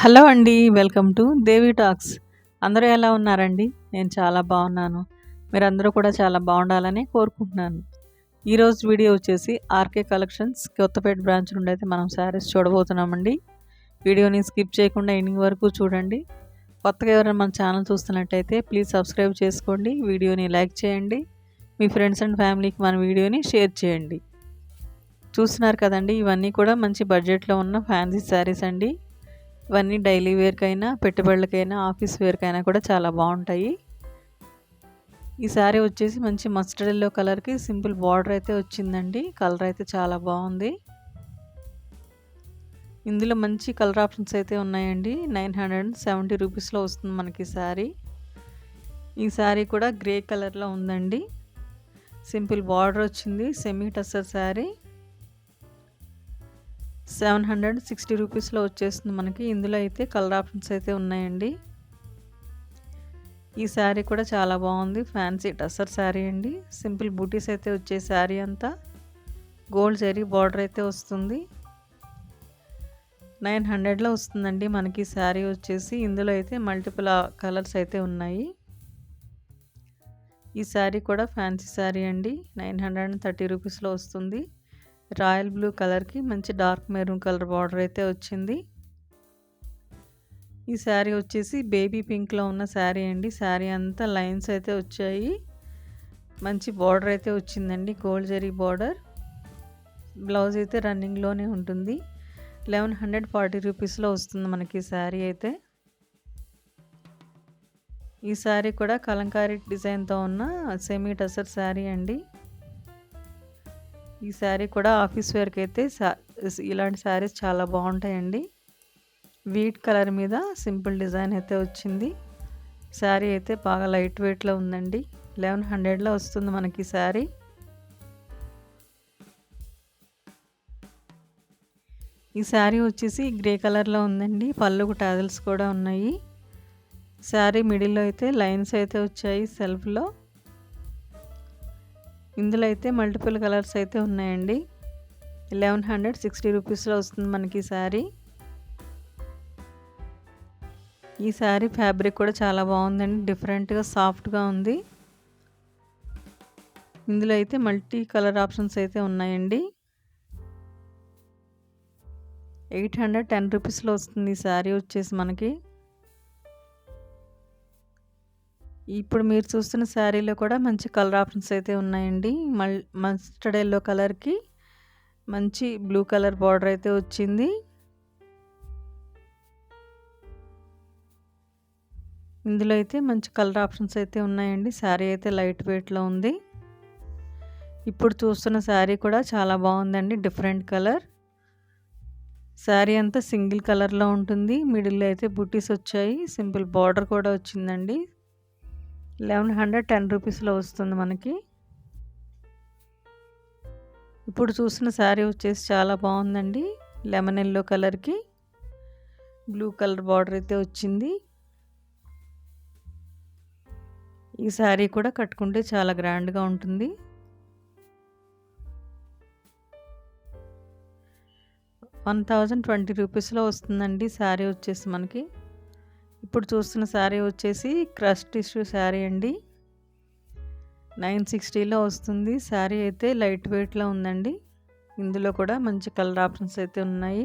Hello అండి. Welcome to Devi talks. అందరూ ఎలా ఉన్నారండి? నేను చాలా బాగున్నాను. మీరందరూ కూడా చాలా బాగుండాలని కోరుకుంటున్నాను. ఈరోజు వీడియో వచ్చేసి ఆర్కే కలెక్షన్స్ కొత్తపేట బ్రాంచ్ నుండి అయితే మనం శారీస్ చూడబోతున్నామండి. వీడియోని స్కిప్ చేయకుండా ఎండింగ్ వరకు చూడండి. కొత్తగా ఎవరైనా మన ఛానల్ చూస్తున్నట్టయితే ప్లీజ్ సబ్స్క్రైబ్ చేసుకోండి. వీడియోని లైక్ చేయండి. మీ ఫ్రెండ్స్ అండ్ ఫ్యామిలీకి మన వీడియోని షేర్ చేయండి. చూస్తున్నారు కదండి, ఇవన్నీ కూడా మంచి బడ్జెట్లో ఉన్న ఫ్యాన్సీ శారీస్ అండి. ఇవన్నీ డైలీ వేర్కైనా, పెట్టుబడులకైనా, ఆఫీస్ వేర్కైనా కూడా చాలా బాగుంటాయి. ఈ శారీ వచ్చేసి మంచి మస్టర్డ్ ఎల్లో కలర్కి సింపుల్ బార్డర్ అయితే వచ్చిందండి. కలర్ అయితే చాలా బాగుంది. ఇందులో మంచి కలర్ ఆప్షన్స్ అయితే ఉన్నాయండి. 970 రూపీస్లో వస్తుంది మనకి శారీ. ఈ శారీ కూడా గ్రే కలర్లో ఉందండి. సింపుల్ బార్డర్ వచ్చింది. సెమీ టస్సర్ శారీ 760 రూపీస్లో వచ్చేస్తుంది మనకి. ఇందులో అయితే కలర్ ఆప్షన్స్ అయితే ఉన్నాయండి. ఈ శారీ కూడా చాలా బాగుంది. ఫ్యాన్సీ టస్సర్ శారీ అండి. సింపుల్ బూటీస్ అయితే వచ్చే శారీ అంతా గోల్డ్ జరీ బార్డర్ అయితే వస్తుంది. 900లో వస్తుందండి మనకి శారీ వచ్చేసి. ఇందులో అయితే మల్టిపుల్ కలర్స్ అయితే ఉన్నాయి. ఈ శారీ కూడా ఫ్యాన్సీ శారీ అండి. 930 రూపీస్లో వస్తుంది. రాయల్ బ్లూ కలర్కి మంచి డార్క్ మెరూన్ కలర్ బార్డర్ అయితే వచ్చింది. ఈ శారీ వచ్చేసి బేబీ పింక్లో ఉన్న శారీ అండి. శారీ అంతా లైన్స్ అయితే వచ్చాయి. మంచి బార్డర్ అయితే వచ్చిందండి, గోల్డ్ జరీ బార్డర్. బ్లౌజ్ అయితే రన్నింగ్లోనే ఉంటుంది. 1140 రూపీస్లో వస్తుంది మనకి శారీ అయితే. ఈ శారీ కూడా కలంకారీ డిజైన్తో ఉన్న సెమీ టసర్ శారీ అండి. ఈ శారీ కూడా ఆఫీస్ వేర్కి అయితే ఇలాంటి శారీస్ చాలా బాగుంటాయండి. వీట్ కలర్ మీద సింపుల్ డిజైన్ అయితే వచ్చింది. శారీ అయితే బాగా లైట్ వెయిట్లో ఉందండి. 1100లో వస్తుంది మనకి శారీ. ఈ శారీ వచ్చేసి గ్రే కలర్లో ఉందండి. పళ్ళుకు టాజల్స్ కూడా ఉన్నాయి. శారీ మిడిల్లో అయితే లైన్స్ అయితే వచ్చాయి సెల్ఫ్లో. ఇందులో అయితే మల్టిపుల్ కలర్స్ అయితే ఉన్నాయండి. 1160 రూపీస్లో వస్తుంది మనకి శారీ. ఈ శారీ ఫ్యాబ్రిక్ కూడా చాలా బాగుందండి. డిఫరెంట్గా సాఫ్ట్గా ఉంది. ఇందులో అయితే మల్టీ కలర్ ఆప్షన్స్ అయితే ఉన్నాయండి. 810 రూపీస్లో వస్తుంది ఈ శారీ వచ్చేసి మనకి. ఇప్పుడు మీరు చూస్తున్న శారీలో కూడా మంచి కలర్ ఆప్షన్స్ అయితే ఉన్నాయండి. మస్టర్డ్ ఎల్లో కలర్కి మంచి బ్లూ కలర్ బార్డర్ అయితే వచ్చింది. ఇందులో అయితే మంచి కలర్ ఆప్షన్స్ అయితే ఉన్నాయండి. శారీ అయితే లైట్ వెయిట్లో ఉంది. ఇప్పుడు చూస్తున్న శారీ కూడా చాలా బాగుందండి. డిఫరెంట్ కలర్ శారీ అంతా సింగిల్ కలర్లో ఉంటుంది. మిడిల్లో అయితే బుటీస్ వచ్చాయి. సింపుల్ బార్డర్ కూడా వచ్చిందండి. 1110 రూపీస్లో వస్తుంది మనకి. ఇప్పుడు చూసిన శారీ వచ్చేసి చాలా బాగుందండి. లెమన్ ఎల్లో కలర్కి బ్లూ కలర్ బార్డర్ అయితే వచ్చింది. ఈ శారీ కూడా కట్టుకుంటే చాలా గ్రాండ్గా ఉంటుంది. ₹1020 వస్తుందండి శారీ వచ్చేసి మనకి. ఇప్పుడు చూస్తున్న శారీ వచ్చేసి క్రష్ టిష్యూ శారీ అండి. 960లో వస్తుంది. శారీ అయితే లైట్ వెయిట్లో ఉందండి. ఇందులో కూడా మంచి కలర్ ఆప్షన్స్ అయితే ఉన్నాయి.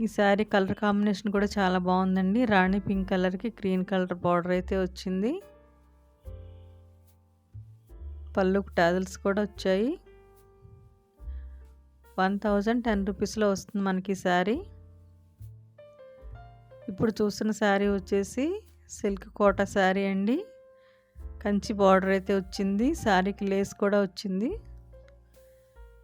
ఈ శారీ కలర్ కాంబినేషన్ కూడా చాలా బాగుందండి. రాణి పింక్ కలర్కి గ్రీన్ కలర్ బార్డర్ అయితే వచ్చింది. పళ్ళుకు టాజల్స్ కూడా వచ్చాయి. 1010 రూపీస్లో వస్తుంది మనకి శారీ. ఇప్పుడు చూస్తున్న శారీ వచ్చేసి సిల్క్ కోటా శారీ అండి. కంచి బార్డర్ అయితే వచ్చింది. శారీకి లేస్ కూడా వచ్చింది.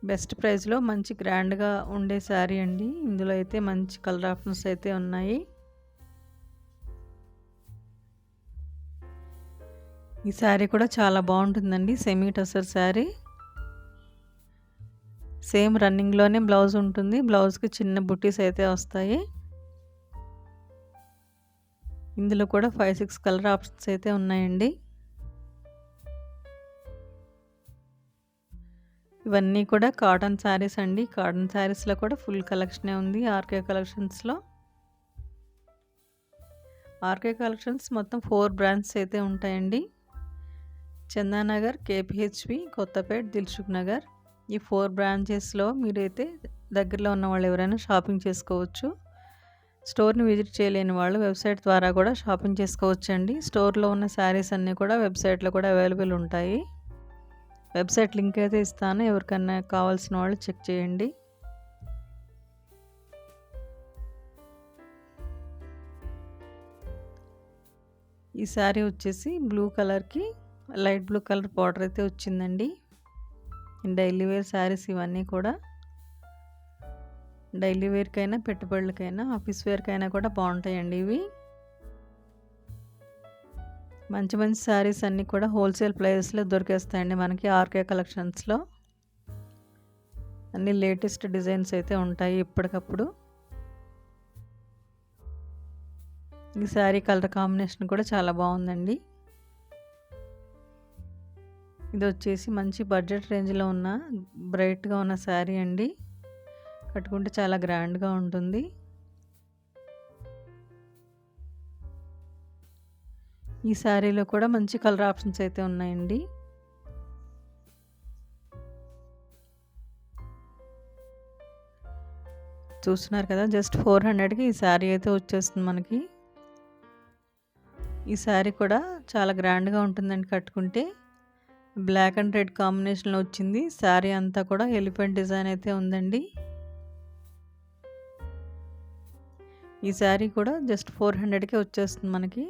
బెస్ట్ ప్రైస్లో మంచి గ్రాండ్గా ఉండే శారీ అండి. ఇందులో అయితే మంచి కలర్ ఆప్షన్స్ అయితే ఉన్నాయి. ఈ శారీ కూడా చాలా బాగుంటుందండి. సెమీ టసర్ శారీ. సేమ్ రన్నింగ్లోనే బ్లౌజ్ ఉంటుంది. బ్లౌజ్కి చిన్న బుటీస్ అయితే వస్తాయి. ఇందులో కూడా 5-6 కలర్ ఆప్షన్స్ అయితే ఉన్నాయండి. ఇవన్నీ కూడా కాటన్ శారీస్ అండి. కాటన్ శారీస్లో కూడా ఫుల్ కలెక్షనే ఉంది ఆర్కే కలెక్షన్స్లో. ఆర్కే కలెక్షన్స్ మొత్తం 4 బ్రాండ్స్ అయితే ఉంటాయండి. చందానగర్, కేపీహెచ్పి, కొత్తపేట్, దిల్సుఖ్ నగర్. ఈ 4 బ్రాంచెస్లో మీరైతే దగ్గరలో ఉన్న వాళ్ళు ఎవరైనా షాపింగ్ చేసుకోవచ్చు. స్టోర్ని విజిట్ చేయలేని వాళ్ళు వెబ్సైట్ ద్వారా కూడా షాపింగ్ చేసుకోవచ్చండి. స్టోర్లో ఉన్న శారీస్ అన్నీ కూడా వెబ్సైట్లో కూడా అవైలబుల్ ఉంటాయి. వెబ్సైట్ లింక్ అయితే ఇస్తాను, ఎవరికన్నా కావాల్సిన వాళ్ళు చెక్ చేయండి. ఈ శారీ వచ్చేసి బ్లూ కలర్కి లైట్ బ్లూ కలర్ బార్డర్ అయితే వచ్చిందండి. డైలీ వేర్ శారీస్ ఇవన్నీ కూడా డైలీ వేర్కైనా, పెట్టుబడులకైనా, ఆఫీస్ వేర్కైనా కూడా బాగుంటాయండి ఇవి. మంచి మంచి శారీస్ అన్నీ కూడా హోల్సేల్ ప్రైస్లో దొరికేస్తాయండి మనకి ఆర్కే కలెక్షన్స్లో. అన్ని లేటెస్ట్ డిజైన్స్ అయితే ఉంటాయి ఎప్పటికప్పుడు. ఈ శారీ కలర్ కాంబినేషన్ కూడా చాలా బాగుందండి. ఇది వచ్చేసి మంచి బడ్జెట్ రేంజ్లో ఉన్న బ్రైట్గా ఉన్న శారీ అండి. కట్టుకుంటే చాలా గ్రాండ్గా ఉంటుంది. ఈ శారీలో కూడా మంచి కలర్ ఆప్షన్స్ అయితే ఉన్నాయండి. చూస్తున్నారు కదా, జస్ట్ 400కి ఈ శారీ అయితే వచ్చేస్తుంది మనకి. ఈ శారీ కూడా చాలా గ్రాండ్గా ఉంటుందండి కట్టుకుంటే. బ్లాక్ అండ్ రెడ్ కాంబినేషన్లో వచ్చింది. శారీ అంతా కూడా ఎలిఫెంట్ డిజైన్ అయితే ఉందండి. ఈ శారీ కూడా జస్ట్ 400కే వచ్చేస్తుంది మనకి.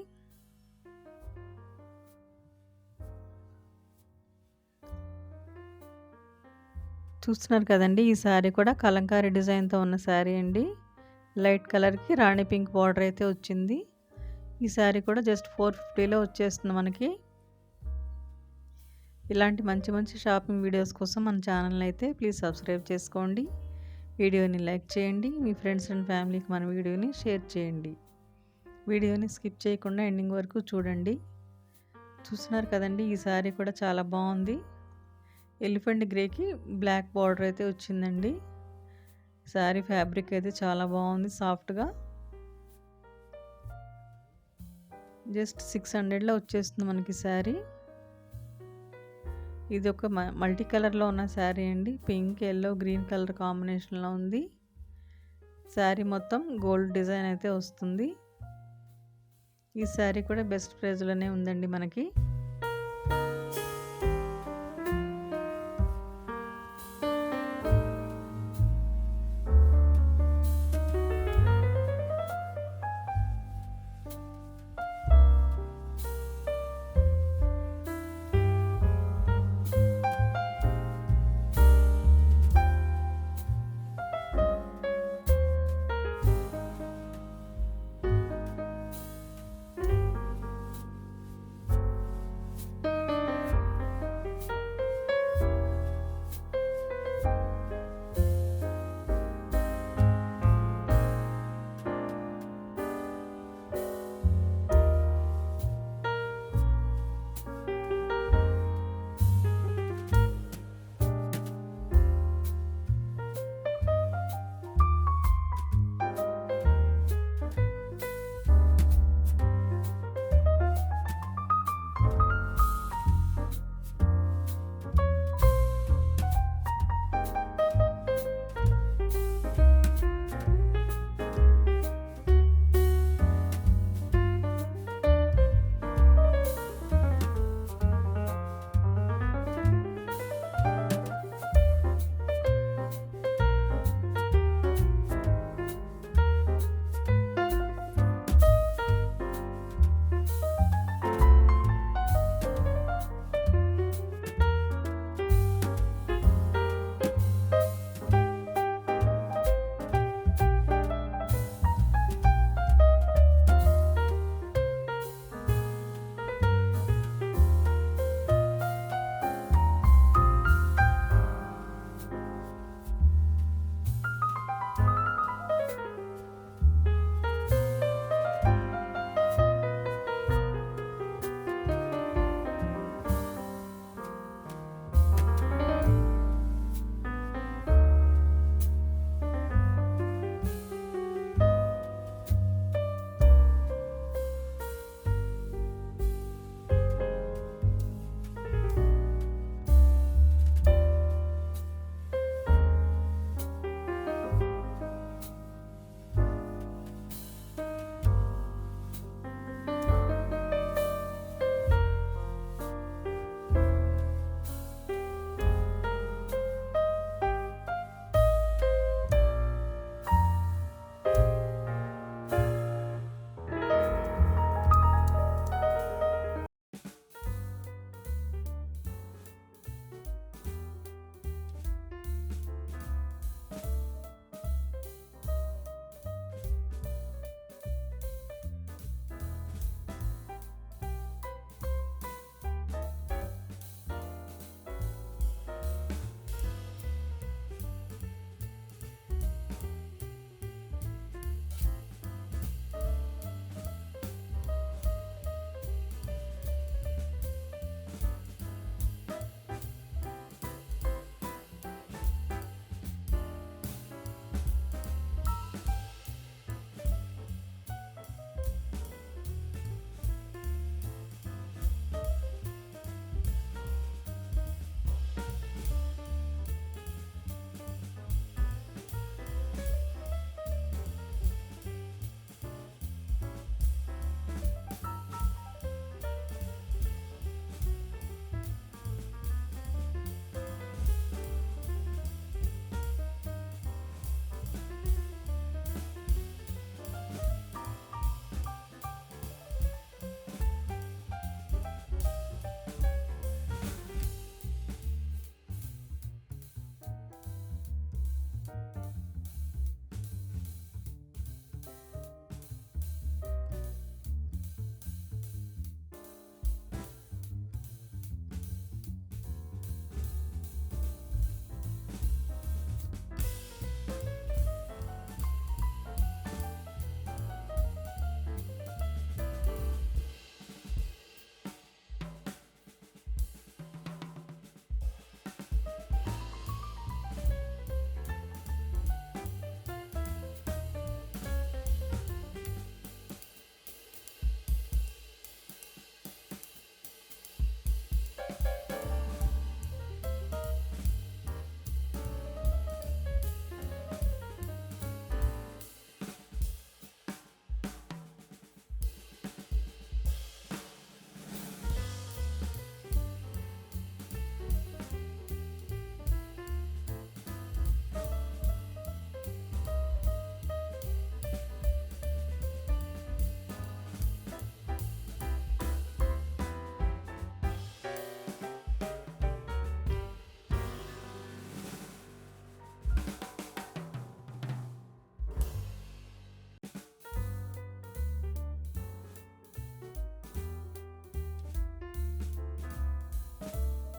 చూస్తున్నారు కదండి, ఈ శారీ కూడా కలంకారీ డిజైన్తో ఉన్న శారీ అండి. లైట్ కలర్కి రాణి పింక్ బార్డర్ అయితే వచ్చింది. ఈ శారీ కూడా జస్ట్ 450లో వచ్చేస్తుంది మనకి. ఇలాంటి మంచి మంచి షాపింగ్ వీడియోస్ కోసం మన ఛానల్ని అయితే ప్లీజ్ సబ్స్క్రైబ్ చేసుకోండి. వీడియోని లైక్ చేయండి. మీ ఫ్రెండ్స్ అండ్ ఫ్యామిలీకి మన వీడియోని షేర్ చేయండి. వీడియోని స్కిప్ చేయకుండా ఎండింగ్ వరకు చూడండి. చూస్తున్నారు కదండి, ఈ శారీ కూడా చాలా బాగుంది. ఎలిఫెంట్ గ్రేకి బ్లాక్ బార్డర్ అయితే వచ్చిందండి. శారీ ఫ్యాబ్రిక్ అయితే చాలా బాగుంది, సాఫ్ట్గా. జస్ట్ 600లో వచ్చేస్తుంది మనకి శారీ. ఇది ఒక మల్టీ కలర్లో ఉన్న శారీ అండి. పింక్, ఎల్లో, గ్రీన్ కలర్ కాంబినేషన్లో ఉంది. శారీ మొత్తం గోల్డ్ డిజైన్ అయితే వస్తుంది. ఈ శారీ కూడా బెస్ట్ ప్రైస్లోనే ఉందండి మనకి.